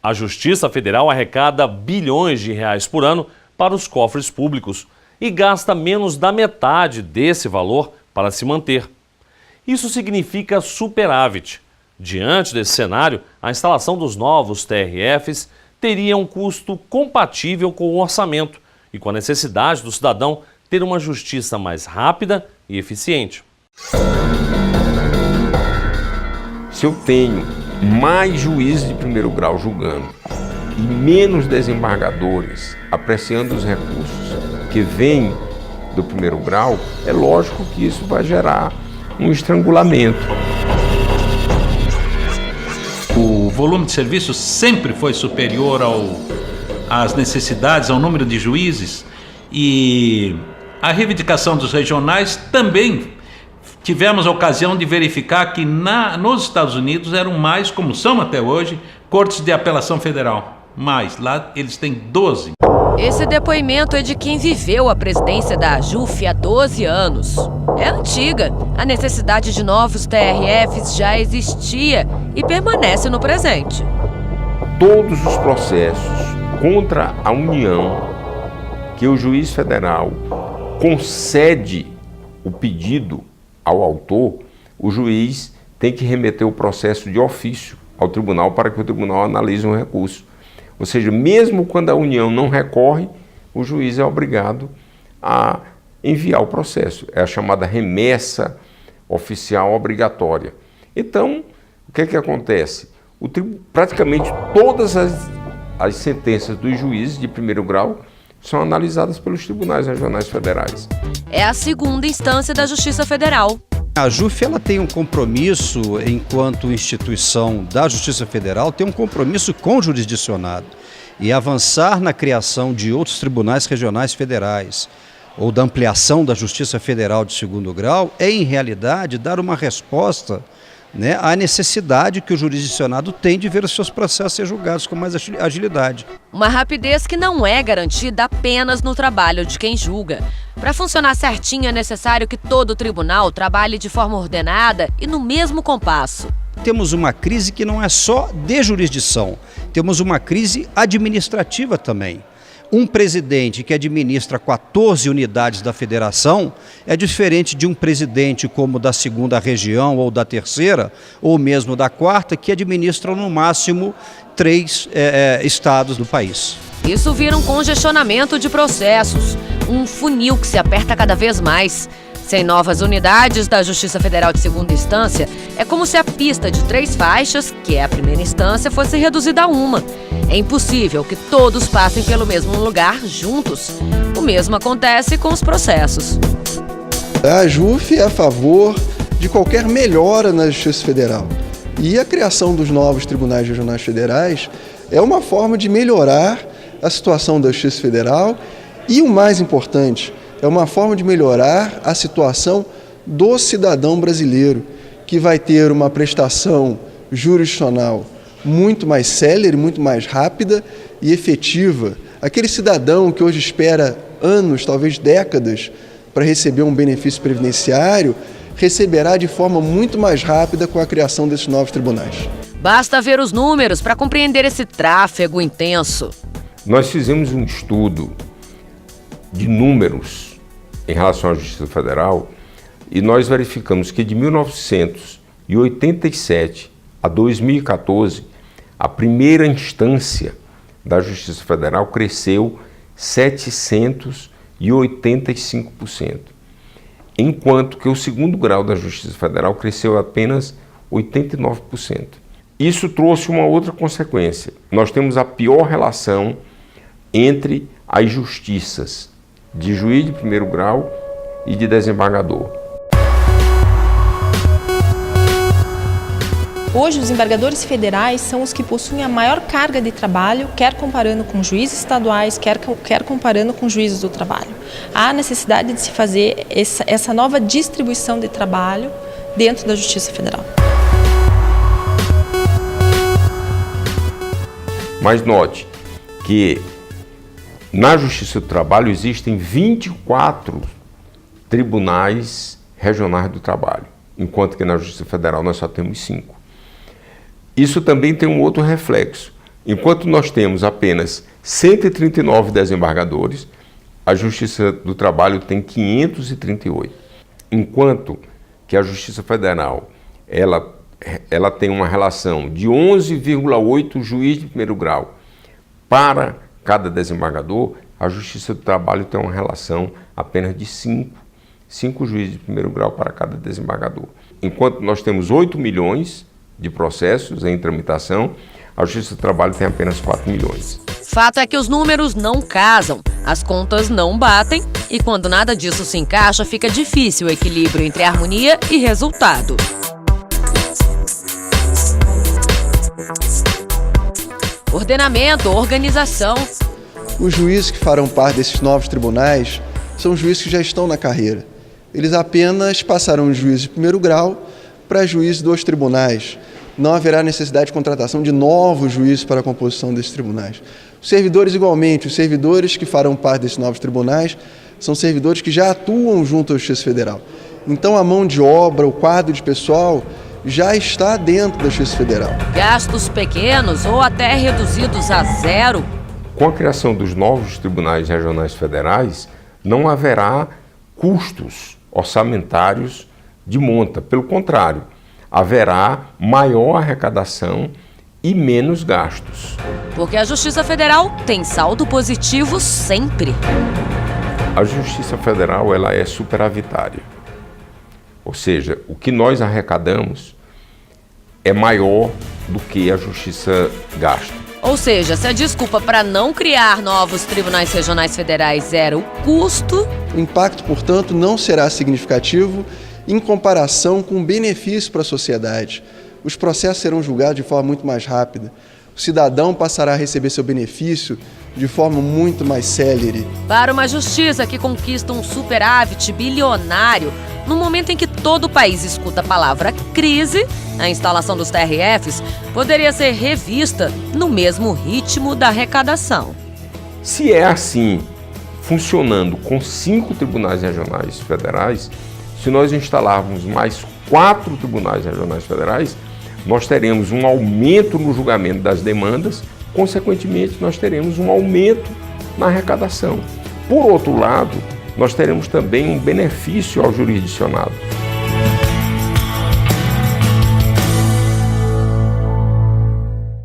A Justiça Federal arrecada bilhões de reais por ano para os cofres públicos e gasta menos da metade desse valor para se manter. Isso significa superávit. Diante desse cenário, a instalação dos novos TRFs teria um custo compatível com o orçamento e com a necessidade do cidadão ter uma justiça mais rápida e eficiente. Se eu tenho mais juízes de primeiro grau julgando e menos desembargadores apreciando os recursos que vêm do primeiro grau, é lógico que isso vai gerar um estrangulamento. O volume de serviço sempre foi superior às necessidades, ao número de juízes, e a reivindicação dos regionais também tivemos a ocasião de verificar que nos Estados Unidos eram mais, como são até hoje, cortes de apelação federal. Mas lá eles têm 12. Esse depoimento é de quem viveu a presidência da AJUF há 12 anos. É antiga. A necessidade de novos TRFs já existia e permanece no presente. Todos os processos contra a União que o juiz federal concede o pedido ao autor, o juiz tem que remeter o processo de ofício ao tribunal para que o tribunal analise um recurso. Ou seja, mesmo quando a União não recorre, o juiz é obrigado a enviar o processo. É a chamada remessa oficial obrigatória. Então, o que é que acontece? Praticamente todas as sentenças dos juízes de primeiro grau são analisadas pelos tribunais regionais federais. É a segunda instância da Justiça Federal. A AJUF ela tem um compromisso, enquanto instituição da Justiça Federal, tem um compromisso com o jurisdicionado e avançar na criação de outros tribunais regionais federais ou da ampliação da Justiça Federal de segundo grau é, em realidade, dar uma resposta, à necessidade que o jurisdicionado tem de ver os seus processos ser julgados com mais agilidade. Uma rapidez que não é garantida apenas no trabalho de quem julga. Para funcionar certinho é necessário que todo tribunal trabalhe de forma ordenada e no mesmo compasso. Temos uma crise que não é só de jurisdição, temos uma crise administrativa também. Um presidente que administra 14 unidades da federação é diferente de um presidente como da segunda região ou da terceira, ou mesmo da quarta, que administram no máximo 3 estados do país. Isso vira um congestionamento de processos, um funil que se aperta cada vez mais. Sem novas unidades da Justiça Federal de segunda instância, é como se a pista de 3 faixas, que é a primeira instância, fosse reduzida a uma. É impossível que todos passem pelo mesmo lugar juntos. O mesmo acontece com os processos. A AJUF é a favor de qualquer melhora na Justiça Federal. E a criação dos novos tribunais regionais federais é uma forma de melhorar a situação da Justiça Federal e, o mais importante, é uma forma de melhorar a situação do cidadão brasileiro, que vai ter uma prestação jurisdicional muito mais célere, muito mais rápida e efetiva. Aquele cidadão que hoje espera anos, talvez décadas, para receber um benefício previdenciário, receberá de forma muito mais rápida com a criação desses novos tribunais. Basta ver os números para compreender esse tráfego intenso. Nós fizemos um estudo de números em relação à Justiça Federal e nós verificamos que de 1987 a 2014, a primeira instância da Justiça Federal cresceu 785%, enquanto que o segundo grau da Justiça Federal cresceu apenas 89%. Isso trouxe uma outra consequência. Nós temos a pior relação entre as justiças de juiz de primeiro grau e de desembargador. Hoje, os desembargadores federais são os que possuem a maior carga de trabalho, quer comparando com juízes estaduais, quer comparando com juízes do trabalho. Há necessidade de se fazer essa nova distribuição de trabalho dentro da Justiça Federal. Mas note que na Justiça do Trabalho existem 24 tribunais regionais do trabalho, enquanto que na Justiça Federal nós só temos 5. Isso também tem um outro reflexo. Enquanto nós temos apenas 139 desembargadores, a Justiça do Trabalho tem 538. Enquanto que a Justiça Federal ela tem uma relação de 11,8 juiz de primeiro grau para cada desembargador, a Justiça do Trabalho tem uma relação apenas de 5 juízes de primeiro grau para cada desembargador. Enquanto nós temos 8 milhões de processos em tramitação, a Justiça do Trabalho tem apenas 4 milhões. Fato é que os números não casam, as contas não batem e quando nada disso se encaixa, fica difícil o equilíbrio entre harmonia e resultado. Ordenamento, organização. Os juízes que farão parte desses novos tribunais são juízes que já estão na carreira. Eles apenas passarão de juízes de primeiro grau para juízes dos tribunais. Não haverá necessidade de contratação de novos juízes para a composição desses tribunais. Os servidores igualmente, os servidores que farão parte desses novos tribunais são servidores que já atuam junto à Justiça Federal. Então a mão de obra, o quadro de pessoal já está dentro da Justiça Federal. Gastos pequenos ou até reduzidos a zero. Com a criação dos novos tribunais regionais federais, não haverá custos orçamentários de monta. Pelo contrário, haverá maior arrecadação e menos gastos. Porque a Justiça Federal tem saldo positivo sempre. A Justiça Federal ela é superavitária. Ou seja, o que nós arrecadamos é maior do que a Justiça gasta. Ou seja, se a desculpa para não criar novos tribunais regionais federais era o custo... O impacto, portanto, não será significativo em comparação com o benefício para a sociedade. Os processos serão julgados de forma muito mais rápida. O cidadão passará a receber seu benefício de forma muito mais célere. Para uma justiça que conquista um superávit bilionário, no momento em que todo o país escuta a palavra crise, a instalação dos TRFs poderia ser revista no mesmo ritmo da arrecadação. Se é assim, funcionando com 5 tribunais regionais federais, se nós instalarmos mais 4 tribunais regionais federais, nós teremos um aumento no julgamento das demandas, consequentemente, nós teremos um aumento na arrecadação. Por outro lado, nós teremos também um benefício ao jurisdicionado.